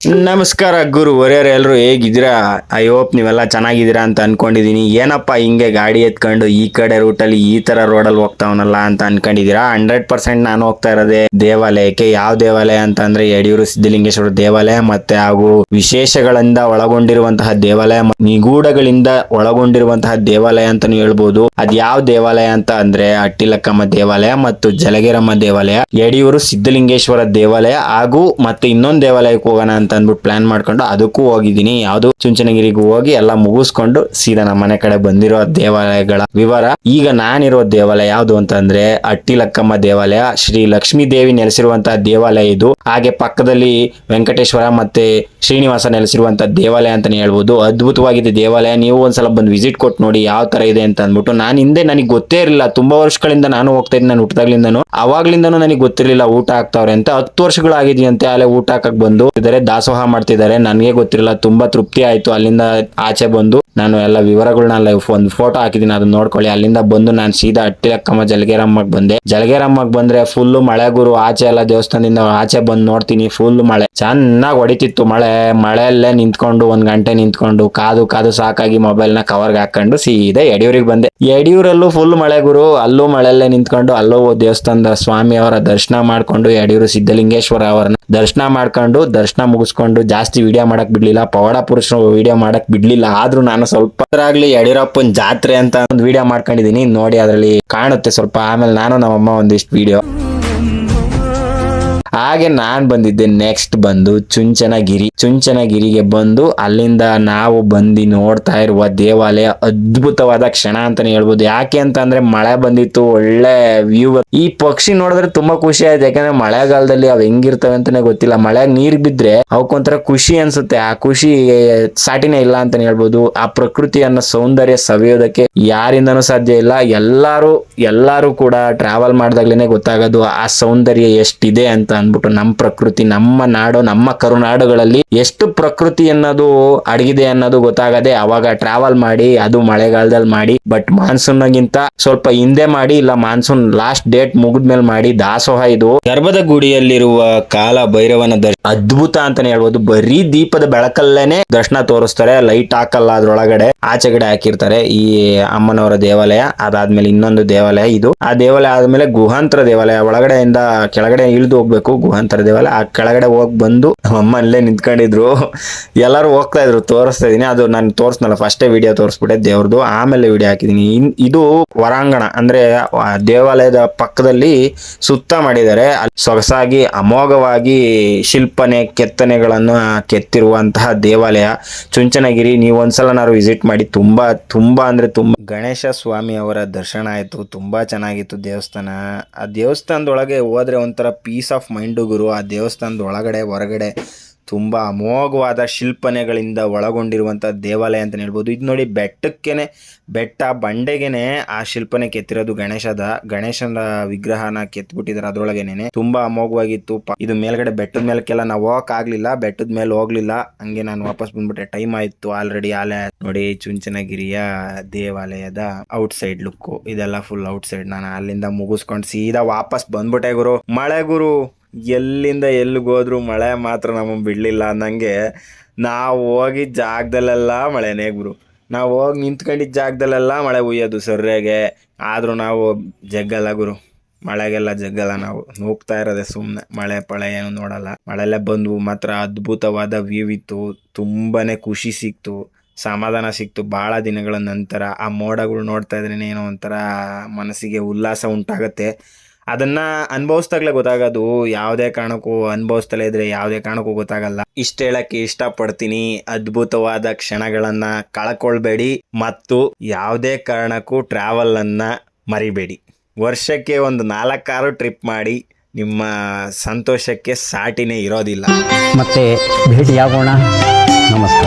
ನಮಸ್ಕಾರ ಗುರು ಹೊರೆಯರು ಎಲ್ಲರೂ ಹೇಗಿದ್ದೀರಾ? ಐ ಹೋಪ್ ನೀವೆಲ್ಲ ಚೆನ್ನಾಗಿದ್ದೀರಾ ಅಂತ ಅನ್ಕೊಂಡಿದೀನಿ. ಏನಪ್ಪ ಹಿಂಗೆ ಗಾಡಿ ಎತ್ಕೊಂಡು ಈ ಕಡೆ ರೂಟಲ್ಲಿ ಈ ತರ ರೋಡಲ್ಲಿ ಹೋಗ್ತಾವನಲ್ಲ ಅಂತ ಅನ್ಕೊಂಡಿದೀರಾ? 100% ನಾನು ಹೋಗ್ತಾ ಇರೋದೇ ದೇವಾಲಯಕ್ಕೆ. ಯಾವ ದೇವಾಲಯ ಅಂತ ಅಂದ್ರೆ ಯಡಿಯೂರು ಸಿದ್ಧಲಿಂಗೇಶ್ವರ ದೇವಾಲಯ ಮತ್ತೆ ಹಾಗೂ ವಿಶೇಷಗಳಿಂದ ಒಳಗೊಂಡಿರುವಂತಹ ದೇವಾಲಯ, ನಿಗೂಢಗಳಿಂದ ಒಳಗೊಂಡಿರುವಂತಹ ದೇವಾಲಯ ಅಂತಾನು ಹೇಳ್ಬೋದು. ಅದ್ ಯಾವ ದೇವಾಲಯ ಅಂತ ಅಂದ್ರೆ ಅಟ್ಟಿಲಕ್ಕಮ್ಮ ದೇವಾಲಯ ಮತ್ತು ಜಲಗೇರಮ್ಮ ದೇವಾಲಯ, ಯಡಿಯೂರು ಸಿದ್ಧಲಿಂಗೇಶ್ವರ ದೇವಾಲಯ ಹಾಗೂ ಮತ್ತೆ ಇನ್ನೊಂದು ದೇವಾಲಯಕ್ಕೆ ಹೋಗೋಣ ಅಂತ ಅಂದ್ಬಿಟ್ಟು ಪ್ಲಾನ್ ಮಾಡ್ಕೊಂಡು ಅದಕ್ಕೂ ಹೋಗಿದ್ದೀನಿ. ಯಾವ್ದು ಚುಂಚನಗಿರಿಗೂ ಹೋಗಿ ಎಲ್ಲ ಮುಗಿಸ್ಕೊಂಡು ಸೀದಾ ನಮ್ಮ ಮನೆ ಕಡೆ ಬಂದಿರೋ ದೇವಾಲಯಗಳ ವಿವರ. ಈಗ ನಾನಿರೋ ದೇವಾಲಯ ಯಾವ್ದು ಅಂತ ಅಂದ್ರೆ ಅಟ್ಟಿಲಕ್ಕಮ್ಮ ದೇವಾಲಯ. ಶ್ರೀ ಲಕ್ಷ್ಮೀ ದೇವಿ ನೆಲೆಸಿರುವಂತಹ ದೇವಾಲಯ ಇದು. ಹಾಗೆ ಪಕ್ಕದಲ್ಲಿ ವೆಂಕಟೇಶ್ವರ ಮತ್ತೆ ಶ್ರೀನಿವಾಸ ನೆಲೆಸಿರುವಂತಹ ದೇವಾಲಯ ಅಂತಾನೆ ಹೇಳ್ಬೋದು. ಅದ್ಭುತವಾಗಿದೆ ದೇವಾಲಯ. ನೀವು ಒಂದ್ಸಲ ಬಂದು ವಿಸಿಟ್ ಕೊಟ್ಟು ನೋಡಿ ಯಾವ ತರ ಇದೆ ಅಂತ ಅಂದ್ಬಿಟ್ಟು. ನಾನು ಹಿಂದೆ ನನಗೆ ಗೊತ್ತೇ ಇರಲಿಲ್ಲ, ತುಂಬಾ ವರ್ಷಗಳಿಂದ ನಾನು ಹೋಗ್ತಾ ಇದ್ದೀನಿ. ನಾನು ಹುಟ್ಟದಾಗ್ಲಿಂದನು ಅವಾಗ್ಲಿಂದನೂ ನನಗೆ ಗೊತ್ತಿರಲಿಲ್ಲ ಊಟ ಹಾಕ್ತಾವ್ರೆ ಅಂತ. 10 ವರ್ಷಗಳಾಗಿದೆಯಂತೆ ಅಲ್ಲೇ ಊಟ ಹಾಕಕ್ ಬಂದು ಇದಾರೆ, ದಾಸೋಹ ಮಾಡ್ತಿದ್ದಾರೆ. ನನಗೆ ಗೊತ್ತಿರಲಿಲ್ಲ, ತುಂಬಾ ತೃಪ್ತಿ ಆಯ್ತು. ಅಲ್ಲಿಂದ ಆಚೆ ಬಂದು ನಾನು ಎಲ್ಲ ವಿವರಗಳನ್ನ ಒಂದು ಫೋಟೋ ಹಾಕಿದ್ದೀನಿ, ಅದನ್ನ ನೋಡ್ಕೊಳ್ಳಿ. ಅಲ್ಲಿಂದ ಬಂದು ನಾನು ಸೀದಾ ಅಟ್ಟಿಲಕ್ಕಮ್ಮ ಜಲಗೇರಮ್ಮಗ್ ಬಂದೆ. ಜಲಗೇರಮ್ಮಗ್ ಬಂದ್ರೆ ಫುಲ್ ಮಳೆ ಗುರು. ಆಚೆ ಎಲ್ಲ ದೇವಸ್ಥಾನದಿಂದ ಆಚೆ ಬಂದು ನೋಡ್ತೀನಿ, ಫುಲ್ ಮಳೆ ಚೆನ್ನಾಗಿ ಹೊಡಿತಿತ್ತು. ಮಳೆಯಲ್ಲೇ ನಿಂತ್ಕೊಂಡು 1 ಗಂಟೆ ನಿಂತ್ಕೊಂಡು ಕಾದು ಸಾಕಾಗಿ ಮೊಬೈಲ್ ನ ಕವರ್ಗೆ ಹಾಕೊಂಡು ಸೀದಾ ಯಡಿಯೂರಿಗೆ ಬಂದೆ. ಯಡಿಯೂರಲ್ಲೂ ಫುಲ್ ಮಳೆ ಗುರು. ಅಲ್ಲೂ ಮಳೆಯಲ್ಲೇ ನಿಂತ್ಕೊಂಡು ಅಲ್ಲೂ ದೇವಸ್ಥಾನದ ಸ್ವಾಮಿ ಅವರ ದರ್ಶನ ಮಾಡ್ಕೊಂಡು, ಯಡಿಯೂರು ಸಿದ್ಧಲಿಂಗೇಶ್ವರ ಅವರನ್ನ ದರ್ಶನ ಮಾಡ್ಕೊಂಡು, ದರ್ಶನ ಮುಗಿಸ್ಕೊಂಡು ಜಾಸ್ತಿ ವಿಡಿಯೋ ಮಾಡಕ್ ಬಿಡ್ಲಿಲ್ಲ. ಪವಾಡ ಪುರುಷರು ವಿಡಿಯೋ ಮಾಡಕ್ ಬಿಡ್ಲಿಲ್ಲ. ಆದ್ರೂ ನಾನು ಸ್ವಲ್ಪ ಆಗ್ಲಿ ಯಡಿಯೂರಪ್ಪನ ಜಾತ್ರೆ ಅಂತ ಒಂದು ವಿಡಿಯೋ ಮಾಡ್ಕೊಂಡಿದೀನಿ ನೋಡಿ, ಅದ್ರಲ್ಲಿ ಕಾಣುತ್ತೆ ಸ್ವಲ್ಪ. ಆಮೇಲೆ ನಾನು ನಮ್ಮಮ್ಮ ಒಂದಿಷ್ಟು ವಿಡಿಯೋ. ಹಾಗೆ ನಾನ್ ಬಂದಿದ್ದೆ ನೆಕ್ಸ್ಟ್ ಬಂದು ಚುಂಚನಗಿರಿಗೆ ಬಂದು ಅಲ್ಲಿಂದ ನಾವು ಬಂದು ನೋಡ್ತಾ ಇರುವ ದೇವಾಲಯ ಅದ್ಭುತವಾದ ಕ್ಷಣ ಅಂತಾನೆ ಹೇಳ್ಬೋದು. ಯಾಕೆ ಅಂತ ಅಂದ್ರೆ ಮಳೆ ಬಂದಿತ್ತು, ಒಳ್ಳೆ ವ್ಯೂ. ಈ ಪಕ್ಷಿ ನೋಡಿದ್ರೆ ತುಂಬಾ ಖುಷಿ ಆಯ್ತು. ಯಾಕಂದ್ರೆ ಮಳೆಗಾಲದಲ್ಲಿ ಅವ್ ಹೆಂಗಿರ್ತವೆ ಅಂತಾನೆ ಗೊತ್ತಿಲ್ಲ. ಮಳೆಯಾಗ ನೀರ್ ಬಿದ್ರೆ ಅವಕ್ಕೊಂಥರ ಖುಷಿ ಅನ್ಸುತ್ತೆ. ಆ ಖುಷಿ ಸಾಟಿನೇ ಇಲ್ಲ ಅಂತಾನೆ ಹೇಳ್ಬೋದು. ಆ ಪ್ರಕೃತಿಯನ್ನ ಸೌಂದರ್ಯ ಸವಿಯೋದಕ್ಕೆ ಯಾರಿಂದನೂ ಸಾಧ್ಯ ಇಲ್ಲ. ಎಲ್ಲಾರು ಕೂಡ ಟ್ರಾವೆಲ್ ಮಾಡಿದಾಗ್ಲೇನೆ ಗೊತ್ತಾಗೋದು ಆ ಸೌಂದರ್ಯ ಎಷ್ಟಿದೆ ಅಂತ ಅಂದ್ಬಿಟ್ಟು. ನಮ್ಮ ಪ್ರಕೃತಿ, ನಮ್ಮ ನಾಡು, ನಮ್ಮ ಕರುನಾಡುಗಳಲ್ಲಿ ಎಷ್ಟು ಪ್ರಕೃತಿ ಅನ್ನೋದು ಅಡಗಿದೆ ಅನ್ನೋದು ಗೊತ್ತಾಗದೆ ಅವಾಗ ಟ್ರಾವೆಲ್ ಮಾಡಿ, ಅದು ಮಳೆಗಾಲದಲ್ಲಿ ಮಾಡಿ. ಬಟ್ ಮಾನ್ಸೂನ್ಗಿಂತ ಸ್ವಲ್ಪ ಹಿಂದೆ ಮಾಡಿ, ಇಲ್ಲ ಮಾನ್ಸೂನ್ ಲಾಸ್ಟ್ ಡೇಟ್ ಮುಗಿದ್ಮೇಲೆ ಮಾಡಿ. ದಾಸೋಹ ಇದು ಗರ್ಭದ ಗುಡಿಯಲ್ಲಿರುವ ಕಾಲ ಭೈರವನ ಅದ್ಭುತ ಅಂತಾನೆ ಹೇಳ್ಬೋದು. ಬರೀ ದೀಪದ ಬೆಳಕಲ್ಲೇನೆ ದರ್ಶನ ತೋರಿಸ್ತಾರೆ, ಲೈಟ್ ಹಾಕಲ್ಲ ಅದ್ರೊಳಗಡೆ, ಆಚೆಗಡೆ ಹಾಕಿರ್ತಾರೆ. ಈ ಅಮ್ಮನವರ ದೇವಾಲಯ ಅದಾದ್ಮೇಲೆ ಇನ್ನೊಂದು ದೇವಾಲಯ ಇದು. ಆ ದೇವಾಲಯ ಆದ್ಮೇಲೆ ಗುಹಾಂತರ ದೇವಾಲಯ. ಒಳಗಡೆಯಿಂದ ಕೆಳಗಡೆ ಇಳಿದು ಹೋಗ್ಬೇಕು ಗುಹಾಂತರ ದೇವಾಲಯ. ಆ ಕೆಳಗಡೆ ಹೋಗಿ ಬಂದು ಅಮ್ಮ ಅಲ್ಲೇ ನಿಂತ್ಕೊಂಡಿದ್ರು, ಎಲ್ಲರೂ ಹೋಗ್ತಾ ಇದ್ರು. ತೋರಿಸ್ತಾ ಇದೀನಿ, ಅದು ನಾನು ತೋರಿಸ್ನಲ್ಲ ಫಸ್ಟೇ ವಿಡಿಯೋ ತೋರಿಸ್ಬಿಟ್ಟೆ ದೇವ್ರದ್ದು, ಆಮೇಲೆ ವಿಡಿಯೋ ಹಾಕಿದೀನಿ. ಇದು ಹೊರಾಂಗಣ ಅಂದ್ರೆ ದೇವಾಲಯದ ಪಕ್ಕದಲ್ಲಿ ಸುತ್ತ ಮಾಡಿದ್ದಾರೆ. ಸೊಗಸಾಗಿ ಅಮೋಘವಾಗಿ ಶಿಲ್ಪನೆ ಕೆತ್ತನೆಗಳನ್ನು ಕೆತ್ತಿರುವಂತಹ ದೇವಾಲಯ ಚುಂಚನಗಿರಿ. ನೀವು ಒಂದ್ಸಲನಾರು ವಿಸಿಟ್ ಮಾಡಿ. ತುಂಬಾ ಅಂದ್ರೆ ತುಂಬಾ ಗಣೇಶ ಸ್ವಾಮಿ ಅವರ ದರ್ಶನ ಆಯ್ತು. ತುಂಬಾ ಚೆನ್ನಾಗಿತ್ತು ದೇವಸ್ಥಾನ. ಆ ದೇವಸ್ಥಾನದೊಳಗೆ ಹೋದ್ರೆ ಒಂಥರ ಪೀಸ್ ಆಫ್ ಮೈಂಡ್ ಗುರು. ಆ ದೇವಸ್ಥಾನದ ಒಳಗಡೆ ಹೊರಗಡೆ ತುಂಬಾ ಅಮೋಘವಾದ ಶಿಲ್ಪನೆಗಳಿಂದ ಒಳಗೊಂಡಿರುವಂತ ದೇವಾಲಯ ಅಂತ ಹೇಳ್ಬೋದು. ಇದು ನೋಡಿ, ಬೆಟ್ಟ ಬಂಡೆಗೆನೆ ಆ ಶಿಲ್ಪನೆ ಕೆತ್ತಿರೋದು. ಗಣೇಶನ ವಿಗ್ರಹನ ಕೆತ್ಬಿಟ್ಟಿದ್ದಾರೆ ಅದ್ರೊಳಗೇನೆ. ತುಂಬಾ ಅಮೋಘವಾಗಿತ್ತು. ಇದು ಮೇಲ್ಗಡೆ ಬೆಟ್ಟದ ಮೇಲಕ್ಕೆಲ್ಲ ನಾವು ಹೋಗಕ್ ಆಗ್ಲಿಲ್ಲ, ಬೆಟ್ಟದ ಮೇಲೆ ಹೋಗ್ಲಿಲ್ಲ. ಹಂಗೆ ನಾನು ವಾಪಸ್ ಬಂದ್ಬಿಟ್ಟೆ, ಟೈಮ್ ಆಯ್ತು ಆಲ್ರೆಡಿ. ನೋಡಿ ಚುಂಚನಗಿರಿಯ ದೇವಾಲಯದ ಔಟ್ ಸೈಡ್ ಲುಕ್ ಇದೆಲ್ಲ ಫುಲ್ ಔಟ್ ಸೈಡ್. ನಾನು ಅಲ್ಲಿಂದ ಮುಗಿಸ್ಕೊಂಡು ಸೀದಾ ವಾಪಸ್ ಬಂದ್ಬಿಟ್ಟೆ ಗುರು. ಮಳೆ ಗುರು, ಎಲ್ಲಿಂದ ಎಲ್ಲಿಗೋದ್ರು ಮಳೆ ಮಾತ್ರ ನಮಗೆ ಬಿಡ್ಲಿಲ್ಲ ಅನ್ನಂಗೆ. ನಾವು ಹೋಗಿದ್ದ ಜಾಗದಲ್ಲೆಲ್ಲ ಮಳೆನೇ ಗುರು. ನಾವು ಹೋಗಿ ನಿಂತ್ಕೊಂಡಿದ್ದ ಜಾಗದಲ್ಲೆಲ್ಲ ಮಳೆ ಹುಯ್ಯೋದು ಸರ್ಯಾಗೆ. ಆದ್ರೂ ನಾವು ಜಗ್ಗಲ್ಲ ಗುರು, ಮಳೆಗೆಲ್ಲ ಜಗ್ಗಲ್ಲ. ನಾವು ನೂಗ್ತಾ ಇರೋದೆ ಸುಮ್ಮನೆ. ಮಳೆ ಪಳೆ ಏನು ನೋಡಲ್ಲ. ಮಳೆಲ್ಲ ಬಂದ್ವು ಮಾತ್ರ ಅದ್ಭುತವಾದ ವ್ಯೂ ಇತ್ತು. ತುಂಬಾನೇ ಖುಷಿ ಸಿಕ್ತು, ಸಮಾಧಾನ ಸಿಕ್ತು. ಭಾಳ ದಿನಗಳ ನಂತರ ಆ ಮೋಡಗಳು ನೋಡ್ತಾ ಇದ್ರೇನೆ ಏನೋ ಒಂಥರ ಮನಸ್ಸಿಗೆ ಉಲ್ಲಾಸ ಉಂಟಾಗತ್ತೆ. ಅದನ್ನ ಅನುಭವಿಸ್ದಾಗ್ಲೇ ಗೊತ್ತಾಗೋದು. ಯಾವುದೇ ಕಾರಣಕ್ಕೂ ಅನುಭವಿಸ್ತಲೇ ಇದ್ರೆ ಯಾವುದೇ ಕಾರಣಕ್ಕೂ ಗೊತ್ತಾಗಲ್ಲ. ಇಷ್ಟ ಹೇಳಕ್ಕೆ ಇಷ್ಟಪಡ್ತೀನಿ, ಅದ್ಭುತವಾದ ಕ್ಷಣಗಳನ್ನ ಕಳ್ಕೊಳ್ಬೇಡಿ ಮತ್ತು ಯಾವುದೇ ಕಾರಣಕ್ಕೂ ಟ್ರಾವೆಲ್ ಅನ್ನ ಮರಿಬೇಡಿ. ವರ್ಷಕ್ಕೆ ಒಂದು 4-6 ಟ್ರಿಪ್ ಮಾಡಿ. ನಿಮ್ಮ ಸಂತೋಷಕ್ಕೆ ಸಾಟಿನೇ ಇರೋದಿಲ್ಲ. ಮತ್ತೆ ಭೇಟಿಯಾಗೋಣ. ನಮಸ್ಕಾರ.